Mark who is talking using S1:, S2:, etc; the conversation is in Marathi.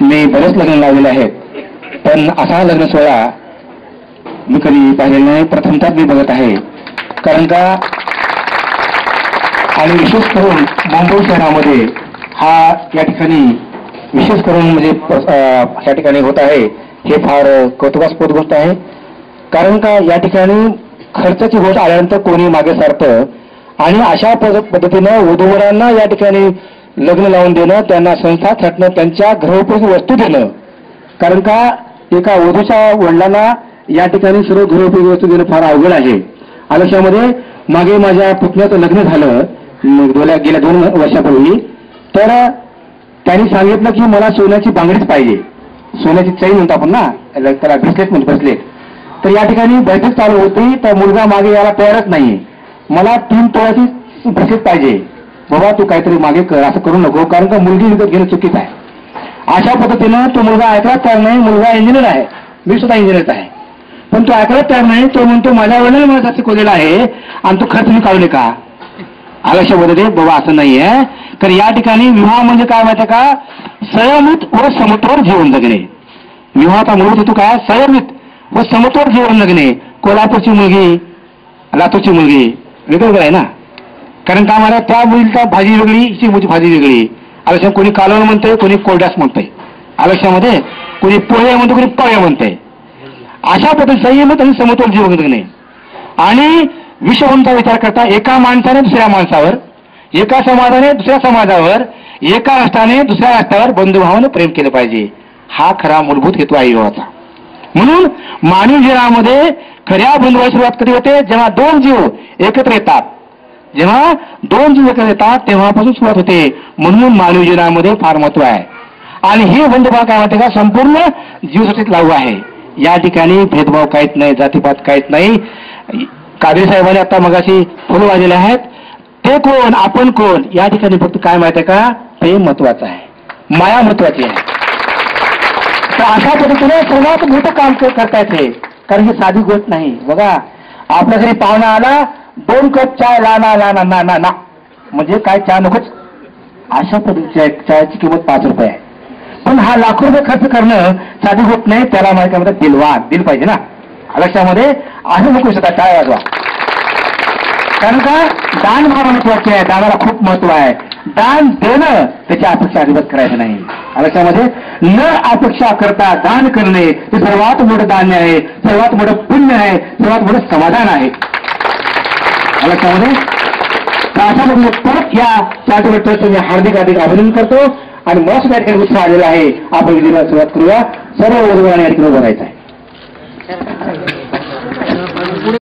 S1: मी बरेच लग्न लावलेले आहेत, पण असा लग्न सोहळा मी कधी पाहिलेला नाही, प्रथमतः मी बघत आहे. कारण का आणि विशेष करून मुंबई शहरामध्ये हा या ठिकाणी विशेष करून म्हणजे या ठिकाणी होत आहे, हे फार कौतुकास्पद गोष्ट आहे. कारण का या ठिकाणी खर्चाची गोष्ट आल्यानंतर कोणी मागे सारतं आणि अशा पद्धतीनं वधूवरांना या ठिकाणी लग्न लावून देणं, त्यांना संस्था थाटणं, त्यांच्या घरोपयोगी वस्तू देणं. कारण का एका वधूच्या वडिलांना या ठिकाणी सर्व घरोपयोगी वस्तू देणं फार अवघड आहे. आलक्ष्यामध्ये मागे माझ्या पुतण्याचं लग्न झालं गेल्या 2 वर्षापूर्वी. तर त्यांनी सांगितलं की मला सोन्याची बांगडीच पाहिजे, सोन्याची चैन म्हणतो आपण ना, त्याला ब्रेसलेट म्हणजे ब्रेसलेट. तर या ठिकाणी बैठक चालू होती, तर मुलगा मागे यायला तयारच नाहीये. मला 3 तोळ्याची ब्रेसलेट पाहिजे. बाबा तू काहीतरी मागे कर, असं करू नको, कारण का मुलगी विकत घेणं चुकीचं आहे. अशा पद्धतीनं तो मुलगा ऐकलाच तयार नाही. मुलगा इंजिनियर आहे, मी सुद्धा इंजिनियर आहे, पण तो ऐकलाच तयार नाही. तो म्हणतो माझ्या वडिलांनी मला जास्त शिकवलेला आहे आणि तू खर्च मी काढू का. आलक्ष्यामध्ये बाबा असं नाहीये. तर या ठिकाणी विवाह म्हणजे काय माहिती का, संयमित व समतोल जीवन जगणे. विवाहाचा मूळ हेतू काय, संयमित व समतोल जीवन जगणे. कोल्हापूरची मुलगी लातूरची मुलगी वेगवेगळं आहे ना. कारण का मला त्या मुलीचा भाजी वेगळी, हिची मुलीची भाजी वेगळी. आलक्ष्यात कोणी कालवण म्हणतंय, कोणी कोरड्यास म्हणतंय. आलक्ष्यामध्ये कोणी पोहे म्हणतो, कोणी पळ्या म्हणतंय. अशा पद्धती संयमित आणि समतोल जीवन जगणे. आणि विश्ववंचा विचार करता एका माणसाने दुसऱ्या माणसावर, एका समाजाने दुसऱ्या समाजावर, एका राष्ट्राने दुसऱ्या राष्ट्रावर बंधुभावाने प्रेम केलं पाहिजे. हा खरा मूलभूत हेतू आहे विवाहाचा. म्हणून मानवी जीवनामध्ये खऱ्या बंधुभावाची सुरुवात कधी होते, जेव्हा 2 जीव एकत्र येतात. जेव्हा 2 जीव एकत्र येतात तेव्हापासून सुरुवात होते. म्हणून मानवी जीवनामध्ये फार महत्व आहे. आणि हे बंधुभाव काय म्हणते का, संपूर्ण जीवसृष्टीत लागू आहे. या ठिकाणी भेदभाव काहीच नाही, जातीपात काहीच नाही. कादरी साहेबांनी आता मगाशी फुलं वाजलेले आहेत. ते कोण, आपण कोण, या ठिकाणी फक्त काय माहिती आहे का, प्रेम महत्वाचं आहे, माया महत्वाची आहे. तर अशा पद्धतीने सर्वात मोठं काम करता येते. कारण ही साधी गोष्ट नाही. बघा आपल्या घरी पाहुणा आला, 2 कप चाय ला ना ना ना ना ना, म्हणजे काय चहा नकोच. अशा पद्धतीच्या चहाची किंमत 5 रुपये आहे. पण हा लाखो रुपये खर्च करणं साधी गोष्ट नाही. त्याला माहिती काय म्हणतात, दिलवान, दिल पाहिजे ना. लक्षामध्ये आहे नको स्वतः टाळ वाजवा. कारण का दान भाव महत्वाचे आहे, दानाला खूप महत्व आहे. दान देणं, त्याची अपेक्षा अजिबात करायचं नाही. लक्षामध्ये न अपेक्षा करता दान करणे हे सर्वात मोठं दान आहे, सर्वात मोठं पुण्य आहे, सर्वात मोठं समाधान आहे. लक्षामध्ये अशामध्ये परत या चॅरिटेबल ट्रस्टचं मी हार्दिक अभिनंदन करतो. आणि मला सुद्धा या ठिकाणी उत्साह आलेला आहे. आपण विधीला सुरुवात करूया. सर्व वधूवरांनी या ठिकाणी उभं राहायचं आहे.